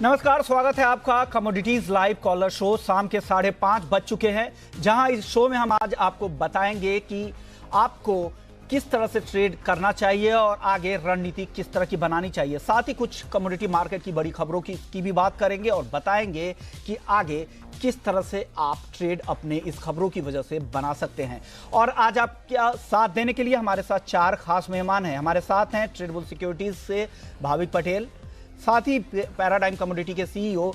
नमस्कार, स्वागत है आपका कमोडिटीज लाइव कॉलर शो। शाम के 5:30 बज चुके हैं, जहां इस शो में हम आज आपको बताएंगे कि आपको किस तरह से ट्रेड करना चाहिए और आगे रणनीति किस तरह की बनानी चाहिए। साथ ही कुछ कमोडिटी मार्केट की बड़ी खबरों की भी बात करेंगे और बताएंगे कि आगे किस तरह से आप ट्रेड अपने इस खबरों की वजह से बना सकते हैं। और आज आपका साथ देने के लिए हमारे साथ 4 खास मेहमान हैं। हमारे साथ हैं ट्रेडबुल सिक्योरिटीज से भाविक पटेल, साथ ही पैराडाइम कमोडिटी के सीईओ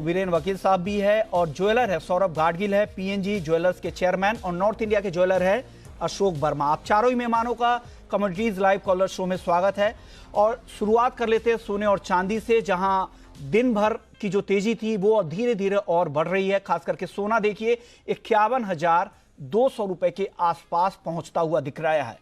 वीरेन वकील साहब भी है, और ज्वेलर है सौरभ गाडगिल है, पीएनजी ज्वेलर्स के चेयरमैन, और नॉर्थ इंडिया के ज्वेलर है अशोक वर्मा। आप चारों ही मेहमानों का कमोडिटीज लाइव कॉलर शो में स्वागत है। और शुरुआत कर लेते हैं सोने और चांदी से, जहां दिन भर की जो तेजी थी वो धीरे धीरे और बढ़ रही है। खास करके सोना देखिए 51,200 रुपए के आसपास पहुंचता हुआ दिख रहा है।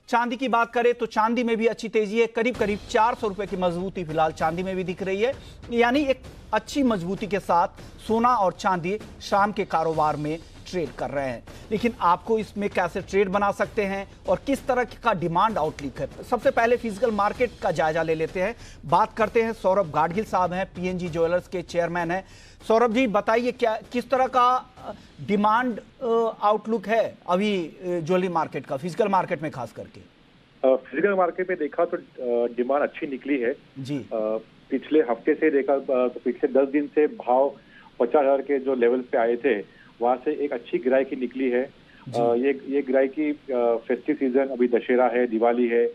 चांदी की बात करें तो चांदी में भी अच्छी तेजी है, करीब 400 रुपए की मजबूती फिलहाल चांदी में भी दिख रही है। यानी एक अच्छी मजबूती के साथ सोना और चांदी शाम के कारोबार में ट्रेड कर रहे हैं। लेकिन आपको इसमें कैसे ट्रेड बना सकते हैं और किस तरह का डिमांड आउटलुक है, सबसे पहले फिजिकल मार्केट का जायजा ले लेते हैं। बात करते हैं, सौरभ गाडगिल साहब हैं, पीएनजी ज्वेलर्स के चेयरमैन हैं। सौरभ जी बताइए, क्या किस तरह का डिमांड आउटलुक है अभी ज्वेलरी मार्केट का, फिजिकल मार्केट में खास करके? फिजिकल मार्केट में देखा तो डिमांड अच्छी निकली है जी। पिछले हफ्ते से देखा तो पिछले 10 दिन से भाव 50,000 के जो लेवल पे आए थे, वहां से एक अच्छी गिराई निकली है। ये गिराई की फेस्टिव सीजन, अभी दशहरा है, दिवाली है,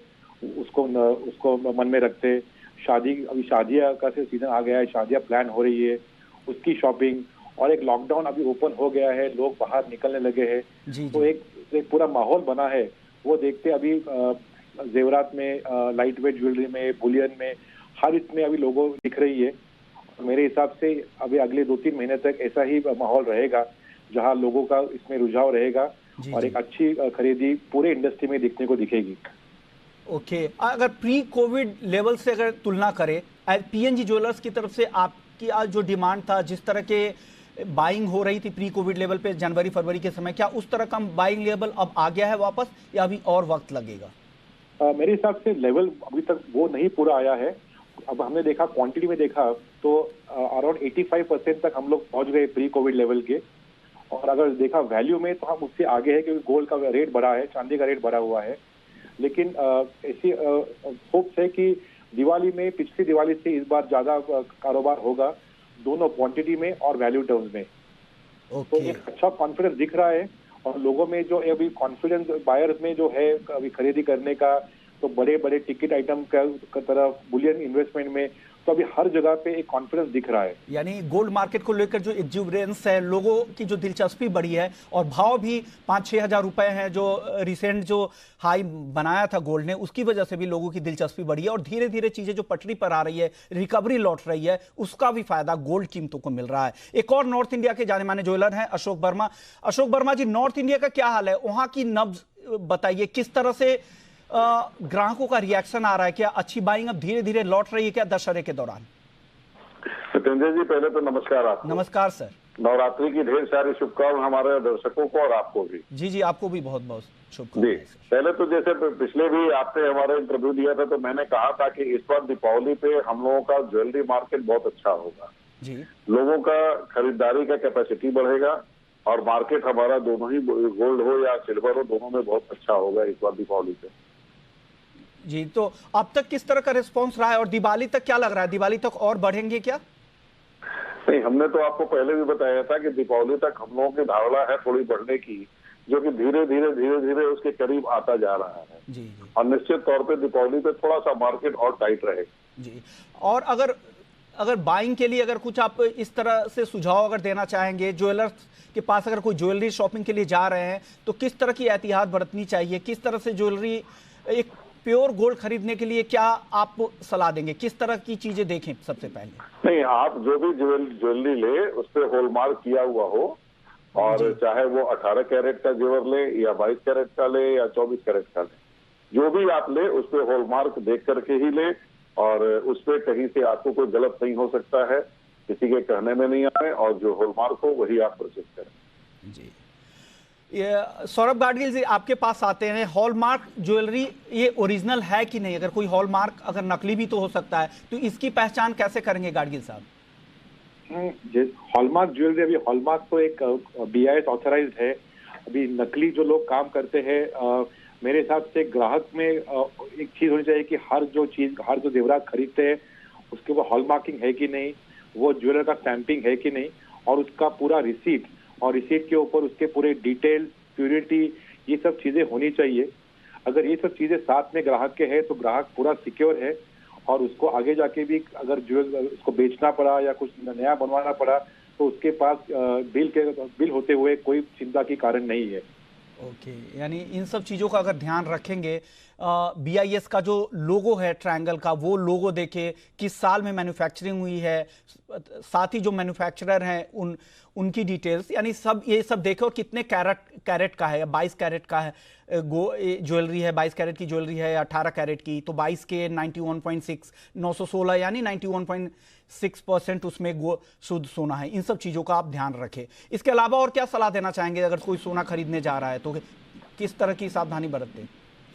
उसको मन में रखते अभी शादियां का सीजन आ गया है, शादियां प्लान हो रही है, उसकी शॉपिंग, और एक लॉकडाउन अभी ओपन हो गया है, लोग बाहर निकलने लगे हैं, तो एक पूरा माहौल बना है। वो देखते अभी जेवरात में, लाइट वेट ज्वेलरी में, बुलियन में, हर इसमें अभी लोगों दिख रही है। मेरे हिसाब से अभी अगले 2-3 महीने तक ऐसा ही माहौल रहेगा, जहां लोगों का इसमें रुझाव रहेगा और एक अच्छी खरीदी पूरे इंडस्ट्री में दिखने को दिखेगी। ओके, अगर प्री कोविड लेवल से अगर तुलना करें, पीएनजी ज्वेलर्स की तरफ से आपकी आज जो डिमांड था, जिस तरह के बाइंग हो रही थी प्री कोविड लेवल पे जनवरी फरवरी के समय, क्या उस तरह का बाइंग लेवल अब आ गया है वापस, या अभी और वक्त लगेगा? मेरे हिसाब से लेवल अभी तक वो नहीं पूरा आया है। अब हमने देखा, क्वांटिटी में देखा तो अराउंड 85% तक हम लोग पहुंच गए प्री कोविड लेवल के। और अगर देखा वैल्यू में तो हम उससे आगे है, क्योंकि गोल्ड का रेट बढ़ा है, चांदी का रेट बढ़ा हुआ है। लेकिन ऐसी होप है कि दिवाली में, पिछली दिवाली से इस बार ज्यादा कारोबार होगा, दोनों क्वांटिटी में और वैल्यू टर्म्स में। तो एक अच्छा कॉन्फिडेंस दिख रहा है, और लोगों में जो अभी कॉन्फिडेंस बायर्स में जो है अभी खरीदी करने का, तो बड़े बड़े टिकट आइटम का तरफ, बुलियन इन्वेस्टमेंट में, तो अभी हर जगह पे एक कॉन्फिडेंस दिख रहा है। यानी गोल्ड मार्केट को लेकर जो एक्जुबरेंस है, लोगों की जो दिलचस्पी बढ़ी है, और भाव भी 5-6 हजार रुपए हैं जो रिसेंट जो हाई बनाया था गोल्ड ने, उसकी वजह से भी लोगों की दिलचस्पी बढ़ी है। और धीरे धीरे चीजें जो पटरी पर आ रही है, रिकवरी लौट रही है, उसका भी फायदा गोल्ड कीमतों को मिल रहा है। एक और नॉर्थ इंडिया के जाने माने ज्वेलर हैं अशोक वर्मा। अशोक वर्मा जी, नॉर्थ इंडिया का क्या हाल है, वहां की नब्ज बताइए, किस तरह से ग्राहकों का रिएक्शन आ रहा है? क्या अच्छी बाइंग अब धीरे धीरे लौट रही है क्या दशहरे के दौरान? सत्येंद्र जी, पहले तो नमस्कार आपको। नमस्कार सर। नवरात्रि की ढेर सारी शुभकामनाएं हमारे दर्शकों को और आपको भी। जी, आपको भी बहुत बहुत शुभकामनाएं। पहले तो जैसे पिछले भी आपने हमारा इंटरव्यू दिया था, तो मैंने कहा था कि इस बार दीपावली पे हम लोगों का ज्वेलरी मार्केट बहुत अच्छा होगा जी। लोगों का खरीदारी का कैपेसिटी बढ़ेगा, और मार्केट हमारा दोनों ही, गोल्ड हो या सिल्वर हो, दोनों में बहुत अच्छा होगा इस बार दीपावली पे। जी, तो अब तक किस तरह का रिस्पांस रहा है, और दिवाली तक क्या लग रहा है, दिवाली तक और बढ़ेंगे क्या? नहीं, हमने तो आपको पहले भी बताया था कि दीपावली तक हम लोगों की धारणा है थोड़ी बढ़ने की, जो कि धीरे धीरे उसके करीब आता जा रहा है। जी। और निश्चित तौर पे दीपावली पे थोड़ा सा मार्केट और टाइट रहेगा। जी, और अगर बाइंग के लिए अगर कुछ आप इस तरह से सुझाव अगर देना चाहेंगे, ज्वेलर्स के पास अगर कोई ज्वेलरी शॉपिंग के लिए जा रहे हैं, तो किस तरह की एहतियात बरतनी चाहिए, किस तरह से ज्वेलरी, एक प्योर गोल्ड खरीदने के लिए क्या आप सलाह देंगे, किस तरह की चीजें देखें सबसे पहले? नहीं, आप जो भी ज्वेलरी ले, उस पर हॉलमार्क किया हुआ हो, और चाहे वो 18 कैरेट का जेवर ले, या 22 कैरेट का ले, या 24 कैरेट का ले, जो भी आप ले उस पर हॉलमार्क देख करके ही ले, और उस पर कहीं से आपको कोई गलत नहीं हो सकता है, किसी के कहने में नहीं आए, और जो हॉलमार्क हो वही आप परचेज करें। जी, सौरभ गाडगिल जी आपके पास आते हैं। हॉलमार्क ज्वेलरी ये ओरिजिनल है कि नहीं? अगर कोई हॉलमार्क अगर नकली भी तो हो सकता है, तो इसकी पहचान कैसे करेंगे गाडगिल साहब? हॉलमार्क ज्वेलरी, अभी हॉलमार्क तो एक BIS ऑथराइज्ड है। अभी नकली जो लोग काम करते हैं, मेरे हिसाब से ग्राहक में एक चीज होनी चाहिए कि हर जो जेवरात खरीदते हैं उसके ऊपर हॉलमार्किंग है कि नहीं, वो ज्वेलर का स्टैंपिंग है कि नहीं, और उसका पूरा रिसीट, और रिसीट के ऊपर उसके पूरे डिटेल, प्योरिटी, ये सब चीजें होनी चाहिए। अगर ये सब चीजें साथ में ग्राहक के हैं तो ग्राहक पूरा सिक्योर है, और उसको आगे जाके भी अगर उसको बेचना पड़ा या कुछ नया बनवाना पड़ा तो उसके पास बिल होते हुए कोई चिंता की कारण नहीं है। ओके, यानी इन सब चीज़ों का अगर ध्यान रखेंगे, BIS का जो लोगो है ट्रायंगल का, वो लोगो देखे, किस साल में मैन्युफैक्चरिंग हुई है, साथ ही जो मैन्युफैक्चरर हैं उनकी डिटेल्स, यानी सब ये सब देखे, और कितने कैरेट का है, 22 कैरेट का है ज्वेलरी है, 22 कैरेट की ज्वेलरी है या 18 कैरेट की, तो 22 के 91.6, 916 यानी 91.6% उसमें शुद्ध सोना है। इन सब चीज़ों का आप ध्यान रखें। इसके अलावा और क्या सलाह देना चाहेंगे अगर कोई सोना खरीदने जा रहा है तो किस तरह की सावधानी बरतें?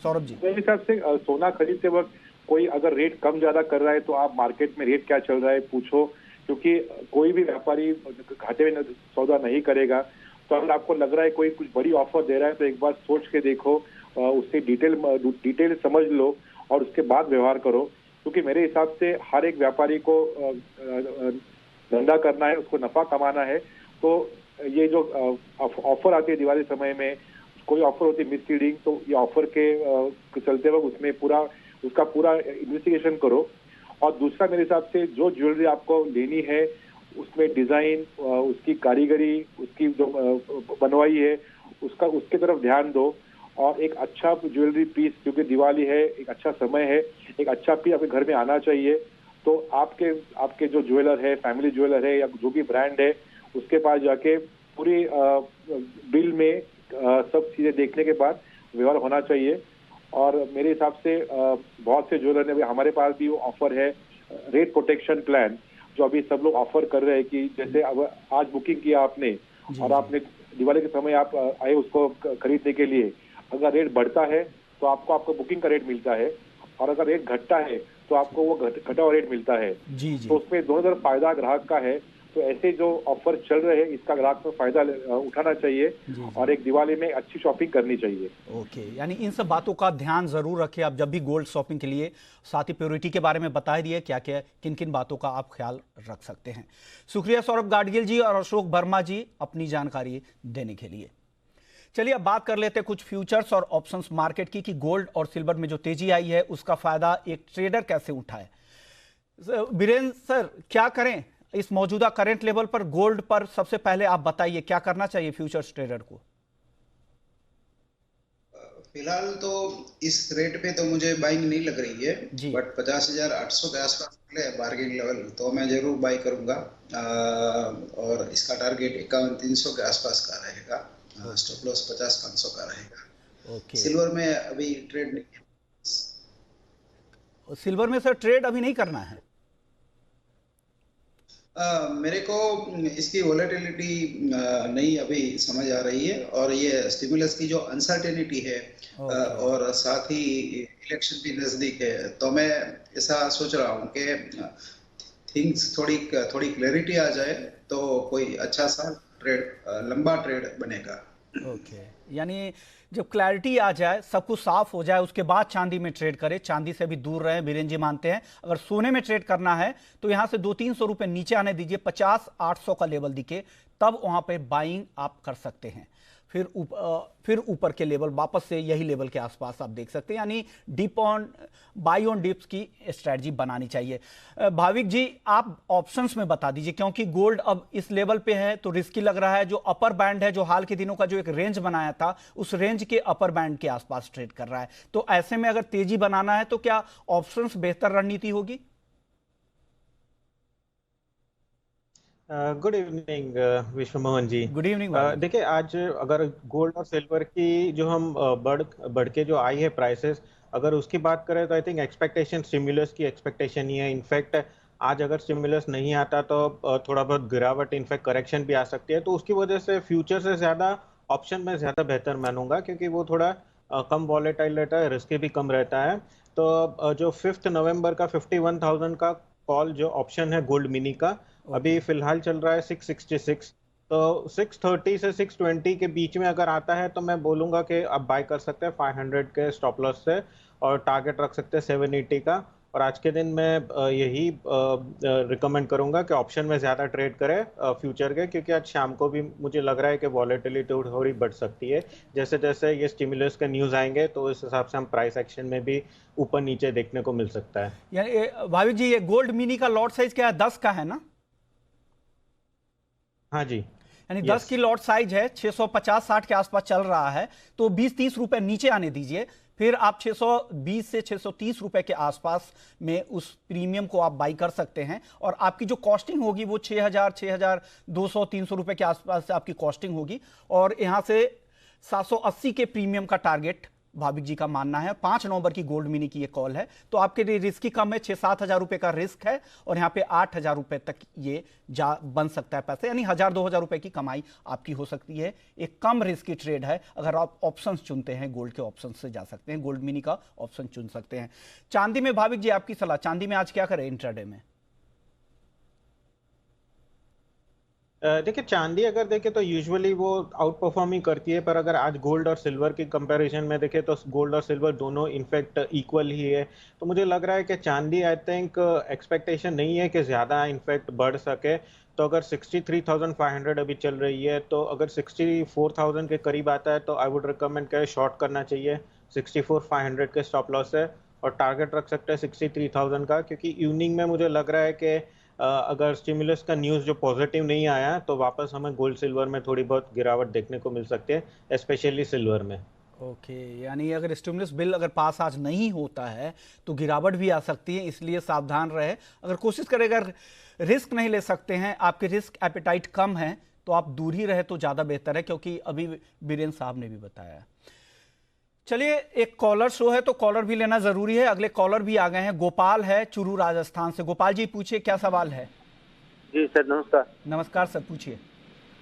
सौरभ जी। मेरे हिसाब से सोना खरीदते वक्त कोई अगर रेट कम ज्यादा कर रहा है तो आप मार्केट में रेट क्या चल रहा है पूछो, क्योंकि कोई भी व्यापारी घाटे में सौदा नहीं करेगा। तो अगर आपको लग रहा है कोई कुछ बड़ी ऑफर दे रहा है तो एक बार सोच के देखो, उससे डिटेल समझ लो और उसके बाद व्यवहार करो, क्योंकि मेरे हिसाब से हर एक व्यापारी को धंधा करना है, उसको नफा कमाना है। तो ये जो ऑफर आती है दिवाली समय में, कोई ऑफर होती है मिसलीडिंग, तो ये ऑफर के चलते वक्त उसमें उसका पूरा इन्वेस्टिगेशन करो। और दूसरा मेरे हिसाब से जो ज्वेलरी आपको लेनी है उसमें डिजाइन, उसकी कारीगरी, उसकी जो बनवाई है उसके तरफ ध्यान दो, और एक अच्छा ज्वेलरी पीस, क्योंकि दिवाली है, एक अच्छा समय है, एक अच्छा पीस आपके घर में आना चाहिए। तो आपके जो ज्वेलर है, फैमिली ज्वेलर है या जो भी ब्रांड है, उसके पास जाके पूरी बिल में सब चीजें देखने के बाद व्यवहार होना चाहिए। और मेरे हिसाब से बहुत से ज्वेलर ने, हमारे पास भी वो ऑफर है रेट प्रोटेक्शन प्लान, जो अभी सब लोग ऑफर कर रहे हैं कि जैसे अब आज बुकिंग किया आपने और आपने दिवाली के समय आप आए उसको खरीदने के लिए, अगर रेट बढ़ता है तो आपको बुकिंग का रेट मिलता है, और अगर रेट घटता है तो आपको वो घटा हुआ रेट मिलता है। जी जी। तो उसमें दोनों तरफ फायदा ग्राहक का है। तो ऐसे जो ऑफर चल रहे हैं इसका ग्राहक को फायदा उठाना चाहिए और एक दिवाली में अच्छी शॉपिंग करनी चाहिए। ओके, यानी इन सब बातों का ध्यान जरूर रखें आप जब भी गोल्ड शॉपिंग के लिए। साथ ही प्योरिटी के बारे में बता दिए क्या क्या किन किन बातों का आप ख्याल रख सकते हैं। शुक्रिया सौरभ गाडगिल जी और अशोक वर्मा जी अपनी जानकारी देने के लिए। चलिए अब बात कर लेते हैं कुछ फ्यूचर्स और ऑप्शंस मार्केट की कि गोल्ड और सिल्वर में जो तेजी आई है उसका फायदा एक ट्रेडर कैसे उठाए। बीरेंद्र सर, क्या करें इस मौजूदा करंट लेवल पर गोल्ड पर? सबसे पहले आप बताइए क्या करना चाहिए फ्यूचर्स ट्रेडर को। फिलहाल तो इस रेट पे तो मुझे बाइंग नहीं लग रही है, बट 50,800 के आसपास बार्गेन लेवल तो मैं जरूर बाई करूंगा, और इसका टारगेट 51,300 के आसपास का रहेगा। स्टॉप लॉस 50,500 का रहेगा। सिल्वर में अभी ट्रेड नहीं है। सिल्वर में सर ट्रेड अभी नहीं करना है। मेरे को इसकी वोलेटिलिटी नहीं अभी समझ आ रही है, और ये स्टिमुलस की जो अनसर्टेनिटी है और साथ ही इलेक्शन भी नजदीक है, तो मैं ऐसा सोच रहा हूँ कि थिंग्स थोड़ी क्लैरिटी आ जाए तो कोई अच्छा सा लंबा ट्रेड बनेगा। ओके, यानी जब क्लैरिटी आ जाए, सब कुछ साफ हो जाए, उसके बाद चांदी में ट्रेड करें। चांदी से भी दूर रहें, बीरेंद्र जी मानते हैं। अगर सोने में ट्रेड करना है तो यहां से 200-300 रुपए नीचे आने दीजिए, 50,800 का लेवल दिखे तब वहां पे बाइंग आप कर सकते हैं। फिर ऊपर के लेवल वापस से यही लेवल के आसपास आप देख सकते हैं, यानी बाई ऑन डिप्स की स्ट्रैटेजी बनानी चाहिए। भाविक जी, आप ऑप्शंस में बता दीजिए, क्योंकि गोल्ड अब इस लेवल पे है तो रिस्की लग रहा है। जो अपर बैंड है, जो हाल के दिनों का जो एक रेंज बनाया था, उस रेंज के अपर बैंड के आसपास ट्रेड कर रहा है। तो ऐसे में अगर तेजी बनाना है तो क्या ऑप्शंस बेहतर रणनीति होगी? गुड इवनिंग विश्व मोहन जी। Good evening. देखिए, आज अगर गोल्ड और सिल्वर की जो हम बढ़ के जो आई है प्राइसेस, अगर उसकी बात करें तो आई थिंक एक्सपेक्टेशन स्टिमुलस की एक्सपेक्टेशन ही है। इनफैक्ट आज अगर स्टिमुलस नहीं आता तो थोड़ा बहुत गिरावट, इनफैक्ट करेक्शन भी आ सकती है। तो उसकी वजह से फ्यूचर से ज्यादा ऑप्शन में ज्यादा बेहतर मानूंगा, क्योंकि वो थोड़ा कम वॉलेटाइल रहता है, रिस्क भी कम रहता है। तो जो 5 नवंबर का 51,000 का कॉल जो ऑप्शन है गोल्ड मिनी का, अभी फिलहाल चल रहा है 666। तो 630 से 620 के बीच में अगर आता है तो मैं बोलूंगा कि आप बाय कर सकते हैं 500 के स्टॉप लॉस से, और टारगेट रख सकते हैं 780 का। और आज के दिन मैं यही रिकमेंड करूंगा कि ऑप्शन में ज़्यादा ट्रेड करें फ्यूचर के, क्योंकि आज शाम को भी मुझे लग रहा है कि वॉलेटिलिटी थोड़ी बढ़ सकती है। जैसे जैसे ये स्टिमुलस के न्यूज़ आएंगे तो इस हिसाब से हम प्राइस एक्शन में भी ऊपर नीचे देखने को मिल सकता है। यानी भाविक जी, ये गोल्ड मिनी का लॉट साइज क्या है? 10 का है ना? हाँ जी, यानी 10 की लॉट साइज है, 650-60 के आसपास चल रहा है, तो 20-30 रुपए नीचे आने दीजिए, फिर आप 620 से 630 रुपए के आसपास में उस प्रीमियम को आप बाई कर सकते हैं। और आपकी जो कॉस्टिंग होगी वो 6,200-300 रुपए के आसपास से आपकी कॉस्टिंग होगी। और यहां से 780 के प्रीमियम का टारगेट भाविक जी का मानना है। 5 नवंबर की गोल्ड मिनी की ये कॉल है, तो आपके लिए रिस्क ही कम है। 6-7 हजार रुपए का रिस्क है और यहाँ पे 8 हजार रुपए तक ये बन सकता है पैसे, यानी 1,000-2 हजार रुपए की कमाई आपकी हो सकती है। एक कम रिस्क की ट्रेड है। अगर आप ऑप्शंस चुनते हैं, गोल्ड के ऑप्शन से जा सकते हैं, गोल्ड मिनी का ऑप्शन चुन सकते हैं। चांदी में भाविक जी आपकी सलाह, चांदी में आज क्या करें इंट्राडे में? देखिए, चांदी अगर देखें तो यूजुअली वो आउट परफॉर्म ही करती है, पर अगर आज गोल्ड और सिल्वर की कंपैरिजन में देखें तो गोल्ड और सिल्वर दोनों इनफैक्ट इक्वल ही है। तो मुझे लग रहा है कि चांदी आई थिंक एक्सपेक्टेशन नहीं है कि ज़्यादा इनफैक्ट बढ़ सके। तो अगर 63,500 अभी चल रही है, तो अगर 64,000 के करीब आता है तो आई वुड रिकमेंड कि शॉर्ट करना चाहिए। 64,500 के स्टॉप लॉस है और टारगेट रख सकते हैं 63,000 का, क्योंकि इवनिंग में मुझे लग रहा है कि अगर स्टिमुलस का न्यूज़ जो पॉजिटिव नहीं आया तो वापस हमें गोल्ड सिल्वर में थोड़ी बहुत गिरावट देखने को मिल सकती है, स्पेशली सिल्वर में। ओके, यानी अगर स्टिमुलस बिल अगर पास आज नहीं होता है तो गिरावट भी आ सकती है, इसलिए सावधान रहे। अगर कोशिश करें, अगर रिस्क नहीं ले सकते हैं, आपके रिस्क एपेटाइट कम है, तो आप दूर ही रहे तो ज़्यादा बेहतर है, क्योंकि अभी बीरेन साहब ने भी बताया। चलिए, एक कॉलर शो है तो कॉलर भी लेना जरूरी है। अगले कॉलर भी आ गए हैं। गोपाल है चूरू राजस्थान से। गोपाल जी पूछिए, क्या सवाल है? जी सर, नमस्कार। नमस्कार सर, पूछिए।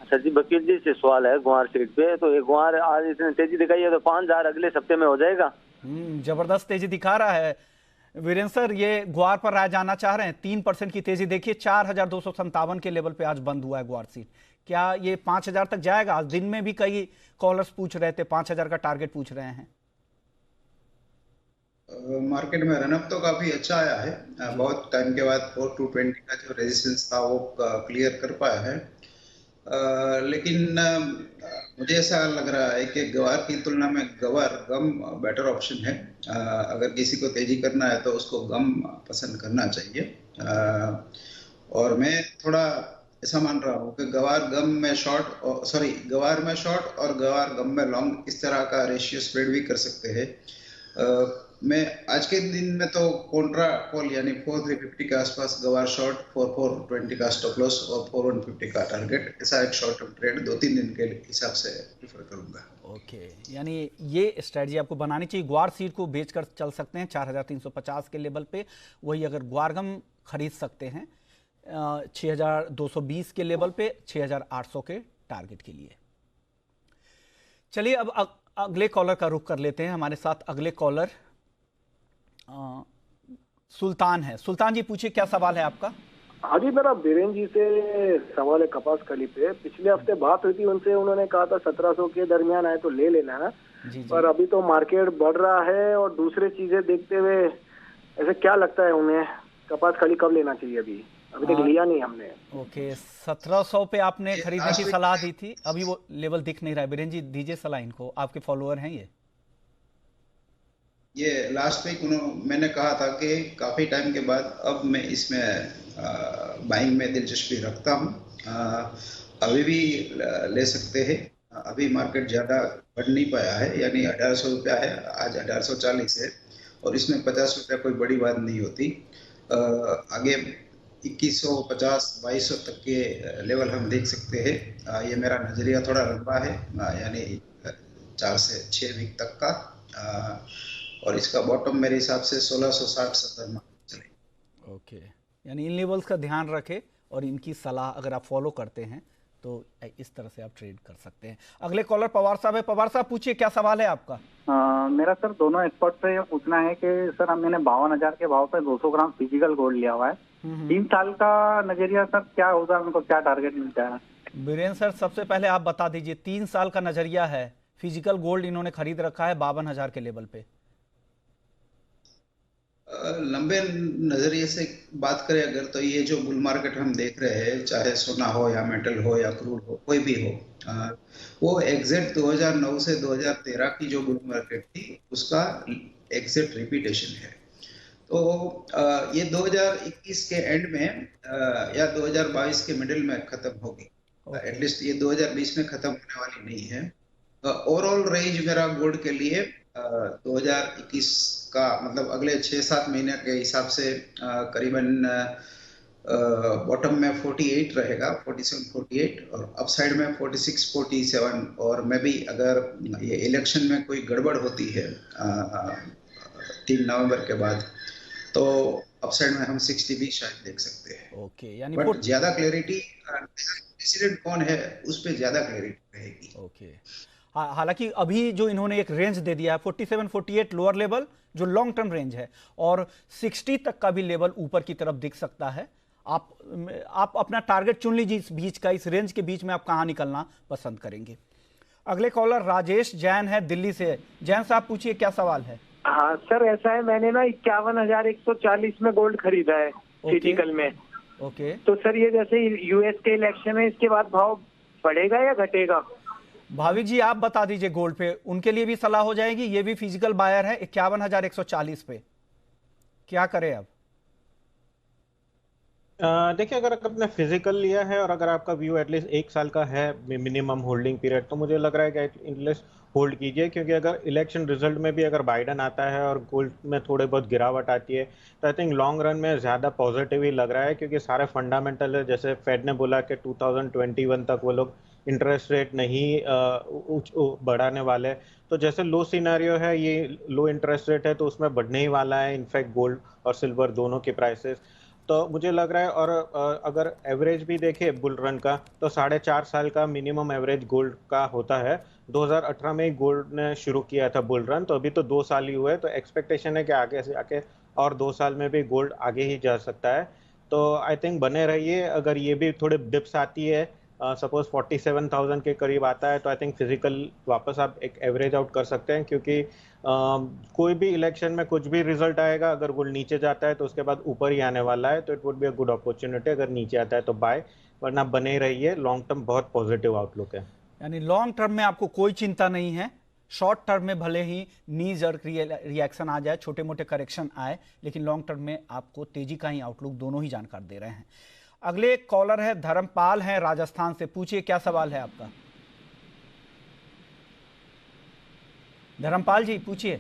अच्छा जी, वकील जी से सवाल है गुआर सीट पे। तो ये गुआर आज इतनी तेजी दिखाई है, तो 5,000 अगले हफ्ते में हो जाएगा? जबरदस्त तेजी दिखा रहा है वीरेंद्र सर। ये गुआर पर राय जानना चाह रहे हैं। 3% की तेजी देखिए, 4,257 के लेवल पे आज बंद हुआ है गुआर सीट। क्या ये 5,000 तक जाएगा? आज दिन में भी कई कॉलर्स पूछ रहे थे, 5,000 का टारगेट पूछ रहे हैं। मार्केट में रनअप तो काफी अच्छा आया है। बहुत टाइम के बाद 4,220 का जो रेजिस्टेंस था वो क्लियर कर पाया है। लेकिन मुझे ऐसा लग रहा है कि गवार की तुलना में गम बेटर ऑप्शन है। अगर किसी को तेजी करना है तो उसको गम पसंद करना चाहिए। और मैं थोड़ा ऐसा मान रहा हूँ कि गवार में शॉर्ट और गवार गम में लॉन्ग, इस तरह का रेशियो स्प्रेड भी कर सकते हैं। मैं आज के दिन में तो कॉन्ट्रा कॉल यानी 4,350 के आसपास गवार शॉर्ट, 4,420 का स्टॉप लॉस और 4,150 का टारगेट, ऐसा एक शॉर्ट टर्म ट्रेड 2-3 दिन के हिसाब से प्रेफर करूंगा। ओके, यानी ये स्ट्रेटजी आपको बनानी चाहिए। ग्वार सीट को बेचकर चल सकते हैं 4,350 के लेवल पे। वही अगर ग्वारगम खरीद सकते हैं 6,220 के लेवल पे, 6,800 के टारगेट के लिए। चलिए, अब अगले कॉलर का रुख कर लेते हैं। हमारे साथ अगले कॉलर सुल्तान है। सुल्तान जी पूछिए, क्या सवाल है आपका? हाँ जी, मेरा बीरेन जी से सवाल है कपास कली पे। पिछले हफ्ते बात हुई थी उनसे, उन्होंने कहा था 1700 के दरमियान आए तो ले लेना है। पर अभी तो मार्केट बढ़ रहा है और दूसरे चीजें देखते हुए ऐसे क्या लगता है उन्हें, कपास कली कब लेना चाहिए? अभी तक लिया नहीं हमने। ओके, 1700 पे आपने खरीदने की सलाह दी थी, अभी वो लेवल दिख नहीं रहा है। बीरेन जी दीजिए सलाह इनको, आपके फॉलोअर हैं ये लास्ट वीक मैंने कहा था कि काफ़ी टाइम के बाद अब मैं इसमें बाइंग में दिलचस्पी रखता हूँ। अभी भी ले सकते हैं। अभी मार्केट ज़्यादा बढ़ नहीं पाया है, यानी 1,800 रुपया है, आज 1,840 है और इसमें 50 रुपया कोई बड़ी बात नहीं होती। आगे 2,150-2,200 तक के लेवल हम देख सकते हैं। ये मेरा नज़रिया थोड़ा लंबा है, यानी 4 से 6 वीक तक का। और इसका बॉटम मेरे हिसाब से 1,660-1,700 मान चले। ओके, यानी इन लेवल्स का ध्यान रखें और इनकी सलाह अगर आप फॉलो करते हैं तो इस तरह से आप ट्रेड कर सकते हैं। अगले कॉलर पवार साहब है। पवार साहब पूछिए, क्या सवाल है आपका? मेरा सर दोनों एक्सपर्ट से ये पूछना है कि सर मैंने 52,000 के भाव पे 200 ग्राम फिजिकल गोल्ड लिया हुआ है। 3 साल का नजरिया सर क्या होगा, उनको क्या टारगेट मिलता है? बीरेन सर, सबसे पहले आप बता दीजिए, 3 साल का नजरिया है, फिजिकल गोल्ड इन्होंने खरीद रखा है 52,000 के लेवल पे। लंबे नजरिए से बात करें अगर, तो ये जो बुल मार्केट हम देख रहे हैं, चाहे सोना हो या मेटल हो या क्रूड हो, कोई भी हो, वो एग्जैक्ट 2009 से 2013 की जो बुल मार्केट थी उसका एग्जैक्ट रिपीटेशन है। तो ये 2021 के एंड में या 2022 के मिडिल में खत्म होगी। एटलीस्ट ये 2020 में खत्म होने वाली नहीं है। ओवरऑल रेंज मेरा गोल्ड के लिए 2021 का मतलब अगले 6-7 महीने के हिसाब से करीबन बॉटम में 48 रहेगा, 47-48, और अपसाइड में 46-47। और मैं भी अगर ये इलेक्शन में कोई गड़बड़ होती है 3 नवंबर के बाद, तो अपसाइड में हम 60 भी शायद देख सकते हैं। ओके, यानी बट ज्यादा क्लैरिटी प्रेसिडेंट कौन है उस पर ज्यादा क्लैरिटी रहेगी। ओके, हालांकि अभी जो इन्होंने एक रेंज दे दिया है 47-48 लोअर लेवल, जो लॉन्ग टर्म रेंज है, और 60 तक का भी लेवल ऊपर की तरफ दिख सकता है। आप अपना टारगेट चुन लीजिए, इस बीच का, इस रेंज के बीच में आप कहां निकलना पसंद करेंगे। अगले कॉलर राजेश जैन है दिल्ली से। जैन साहब पूछिए, क्या सवाल है? हाँ सर, ऐसा है, मैंने ना 51,140 में गोल्ड खरीदा है फिजिकल में। ओके, तो सर ये जैसे यूएस के इलेक्शन है, इसके बाद भाव बढ़ेगा या घटेगा? भाविक जी आप बता दीजिए, गोल्ड पे उनके लिए भी सलाह हो जाएगी, ये भी फिजिकल बायर है 51,140 पे, क्या करें अब? देखिए, अगर आपने फिजिकल लिया है और अगर आपका व्यू एटलीस्ट 1 साल का है मिनिमम होल्डिंग पीरियड, तो मुझे लग रहा है कि एटलीस्ट होल्ड कीजिए। क्योंकि अगर इलेक्शन रिजल्ट में भी अगर बाइडन आता है और गोल्ड में थोड़े बहुत गिरावट आती है, तो आई थिंक लॉन्ग रन में ज़्यादा पॉजिटिव ही लग रहा है। क्योंकि सारे फंडामेंटल है, जैसे फेड ने बोला कि 2021 तक वो लोग इंटरेस्ट रेट नहीं बढ़ाने वाले, तो जैसे लो सिनेरियो है, ये लो इंटरेस्ट रेट है, तो उसमें बढ़ने ही वाला है इनफैक्ट गोल्ड और सिल्वर दोनों के प्राइसेस। तो मुझे लग रहा है, और अगर एवरेज भी देखे बुल रन का, तो 4.5 साल का मिनिमम एवरेज गोल्ड का होता है। 2018 में गोल्ड ने शुरू किया था बुल रन, तो अभी तो 2 साल ही हुए, तो एक्सपेक्टेशन है कि आगे से आके और 2 साल में भी गोल्ड आगे ही जा सकता है। तो आई थिंक बने रहिए। अगर ये भी थोड़े डिप्स आती है, सपोज 47,000 के करीब आता है, तो आई थिंक फिजिकल वापस आप एक एवरेज आउट कर सकते हैं। क्योंकि कोई भी इलेक्शन में कुछ भी रिजल्ट आएगा, अगर गोल्ड नीचे जाता है तो उसके बाद ऊपर ही आने वाला है, तो it would be a good opportunity. अगर नीचे आता है तो बाय, वरना बने रहिए। लॉन्ग टर्म बहुत पॉजिटिव आउटलुक है। यानी लॉन्ग टर्म में आपको कोई चिंता नहीं है, शॉर्ट टर्म में भले ही नी जर्क रिएक्शन आ जाए, छोटे मोटे करेक्शन आए, लेकिन लॉन्ग टर्म में आपको तेजी का ही आउटलुक दोनों ही जानकार दे रहे हैं। अगले कॉलर है धर्मपाल हैं राजस्थान से। पूछिए, क्या सवाल है आपका? धर्मपाल जी पूछिए।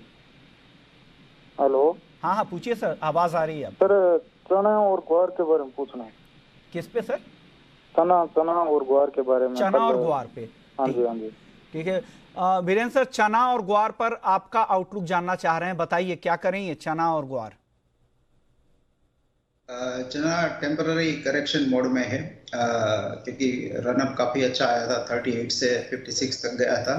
हेलो। हाँ पूछिए सर, आवाज आ रही है। सर चना और ग्वार के बारे में पूछना है। किस पे सर? चना और ग्वार के बारे में। चना और ग्वार पे? हाँ जी, हाँ जी, ठीक है। वीरेंद्र सर, चना और ग्वार पर आपका आउटलुक जानना चाह रहे हैं, बताइए क्या करेंगे चना और ग्वार? चना टेम्पररी करेक्शन मोड में है, क्योंकि रनअप काफी अच्छा आया था, 38 से 56 तक गया था।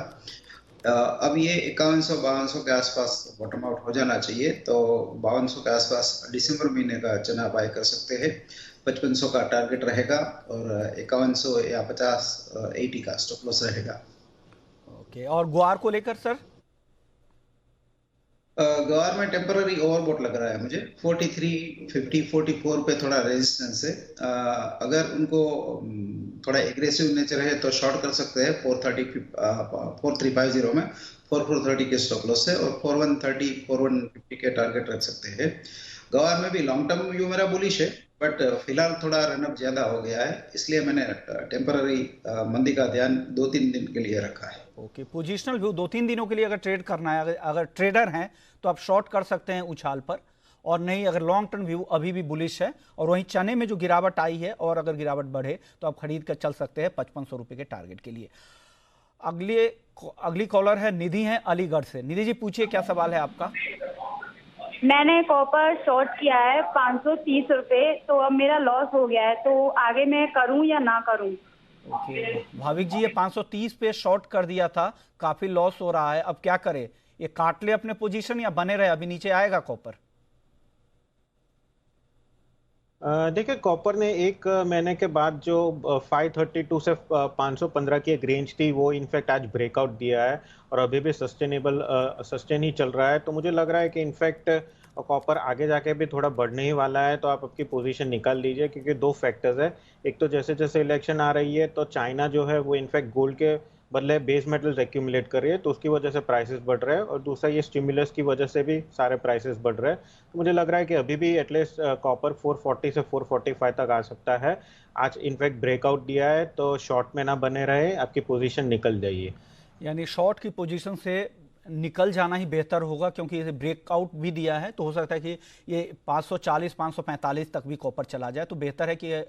अब ये 5100-5200 के आसपास बॉटम आउट हो जाना चाहिए। तो 5200 के आसपास दिसंबर महीने का चना बाय कर सकते हैं। 5500 का टारगेट रहेगा और 5100 या 50-80 का स्टॉप लॉस रहेगा। ओके, और ग्वार को लेकर सर? ग्वार में टेम्पररी ओवरबॉट लग रहा है मुझे। 43, 50, 44 पे थोड़ा रेजिस्टेंस है। अगर उनको थोड़ा एग्रेसिव नेचर है तो शॉर्ट कर सकते हैं 4350 में। 4430 के स्टॉप लॉस है और 4130, 4150 के टारगेट रख सकते हैं। ग्वार में भी लॉन्ग टर्म व्यू मेरा बुलिश है, बट फिलहाल थोड़ा रनअप ज्यादा हो गया है, इसलिए मैंने टेम्पररी मंदी का ध्यान 2-3 दिन के लिए रखा है। ओके, पोजिशनल व्यू 2-3 दिनों के लिए अगर ट्रेड करना है, अगर ट्रेडर हैं तो आप शॉर्ट कर सकते हैं उछाल पर, और नहीं अगर लॉन्ग टर्म व्यू अभी भी बुलिश है। और वहीं चने में जो गिरावट आई है, और अगर गिरावट बढ़े तो आप खरीद कर चल सकते हैं 5500 रुपये के टारगेट के लिए। अगली कॉलर है निधि है अलीगढ़ से। निधि जी पूछिए, क्या सवाल है आपका? मैंने कॉपर शॉर्ट किया है 530 रुपये, तो अब मेरा लॉस हो गया है, तो आगे मैं करूं या ना करूं? ओके, भाविक जी ये 530 पे शॉर्ट कर दिया था, काफी लॉस हो रहा है, अब क्या करें? ये काट ले अपने पोजीशन या बने रहे, अभी नीचे आएगा कॉपर? देखिए, कॉपर ने एक महीने के बाद जो 532 से 515 की एक रेंज थी, वो इनफैक्ट आज ब्रेकआउट दिया है और अभी भी सस्टेन ही चल रहा है। तो मुझे लग रहा है कि इनफैक्ट कॉपर आगे जाके भी थोड़ा बढ़ने ही वाला है। तो आप आपकी पोजीशन निकाल लीजिए, क्योंकि दो फैक्टर्स है। एक तो जैसे जैसे इलेक्शन आ रही है तो चाइना जो है वो इनफैक्ट गोल्ड के बदले बेस मेटल्स एक्यूमुलेट कर रही है, तो उसकी वजह से प्राइसेस बढ़ रहे हैं, और दूसरा ये स्टिमुलस की वजह से भी सारे प्राइसेस बढ़ रहे हैं। तो मुझे लग रहा है कि अभी भी एटलीस्ट कॉपर 440 से 445 तक आ सकता है। आज इनफैक्ट ब्रेकआउट दिया है, तो शॉर्ट में ना बने रहे, आपकी पोजीशन निकल जाइए। यानी शॉर्ट की पोजीशन से निकल जाना ही बेहतर होगा, क्योंकि ये ब्रेकआउट भी दिया है, तो हो सकता है कि ये 540 545 तक भी कॉपर चला जाए। तो बेहतर है कि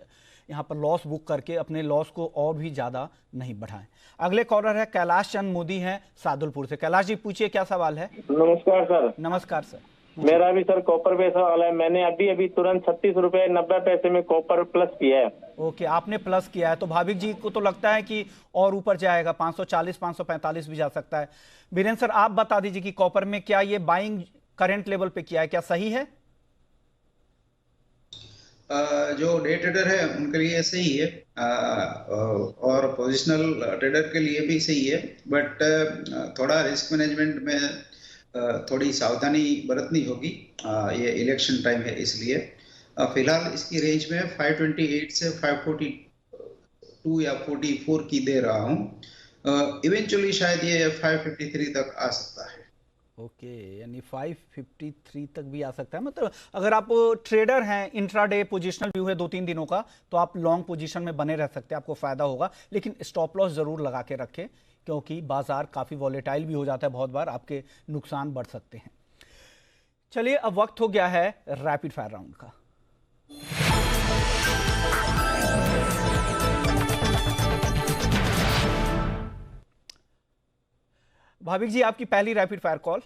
यहाँ पर लॉस बुक करके अपने लॉस को और भी ज़्यादा नहीं बढ़ाएं। अगले कॉलर है कैलाश चंद मोदी हैं सादुलपुर से। कैलाश जी, पूछिए, क्या सवाल है? नमस्कार सर। नमस्कार सर। मेरा भी सर कॉपर पे सवाल है। मैंने अभी 36 रुपए 90 पैसे में कॉपर प्लस किया है। ओके, आपने प्लस किया है, तो भाविक जी को तो लगता है कि और ऊपर जाएगा, 540 545 भी जा सकता है। बीरेंद्र सर, आप बता दीजिए कि कॉपर में क्या ये बाइंग करंट लेवल पे किया है, क्या सही है? जो डे ट्रेडर है उनके लिए सही है, और पोजिशनल ट्रेडर के लिए भी सही है, बट थोड़ा रिस्क मैनेजमेंट में थोड़ी सावधानी बरतनी होगी। ये इलेक्शन टाइम है, इसलिए फिलहाल इसकी रेंज में 528 से 542 या 44 की दे रहा हूँ। इवेंचुअली शायद ये 553 तक आ सकता है। ओके, यानी 553 तक भी आ सकता है। मतलब अगर आप ट्रेडर हैं, इंट्राडे पोजिशनल व्यू है 2-3 दिनों का, तो आप लॉन्ग पोजीशन में बने रह सकते हैं, आपको फायदा होगा। लेकिन स्टॉप लॉस जरूर लगा के रखें, क्योंकि बाजार काफी वॉलेटाइल भी हो जाता है, बहुत बार आपके नुकसान बढ़ सकते हैं। चलिए, अब वक्त हो गया है रैपिड फायर राउंड का। भाविक जी, आपकी पहली रैपिड फायर कॉल।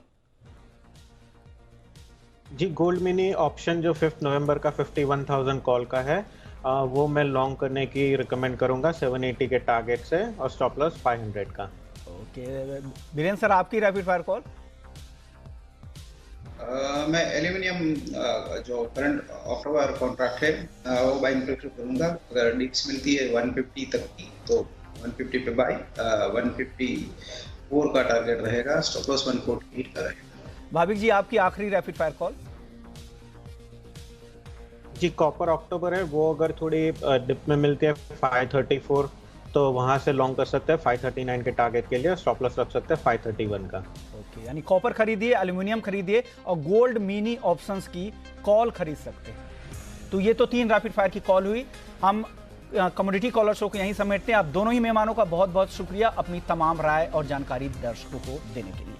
जी, गोल्ड मिनी ऑप्शन जो 5 नवंबर का 51,000 कॉल का है, वो मैं लॉन्ग करने की रिकमेंड करूंगा 780 के टारगेट से, और स्टॉप लॉस 500 का। ओके, बीरेंद्र सर, आपकी रैपिड फायर कॉल। मैं एल्यूमिनियम जो करंट ऑक्टोबर कॉन्ट्रैक्ट है वो बाइंग प्रेफर करूंगा। अगर डिक्स मिलती है 150 तक की तो 150 पे बाई, 154 का टारगेट रहेगा, स्टॉप लॉस 148 का रहेगा। भाविक जी, आपकी आखिरी रैपिड फायर कॉल। जी, कॉपर अक्टूबर है, वो अगर थोड़ी डिप में मिलती है 534, तो वहां से लॉन्ग कर सकते हैं 539 के टारगेट के लिए, स्टॉप लॉस रख सकते हैं 531 का। ओके, यानी कॉपर खरीदिए, एल्यूमिनियम खरीदिए और गोल्ड मिनी ऑप्शंस की कॉल खरीद सकते हैं। तो ये तो 3 रैपिड फायर की कॉल हुई। हम कमोडिटी कॉलर शो को यहीं समेटते हैं। आप दोनों ही मेहमानों का बहुत बहुत शुक्रिया अपनी तमाम राय और जानकारी दर्शकों को देने के लिए।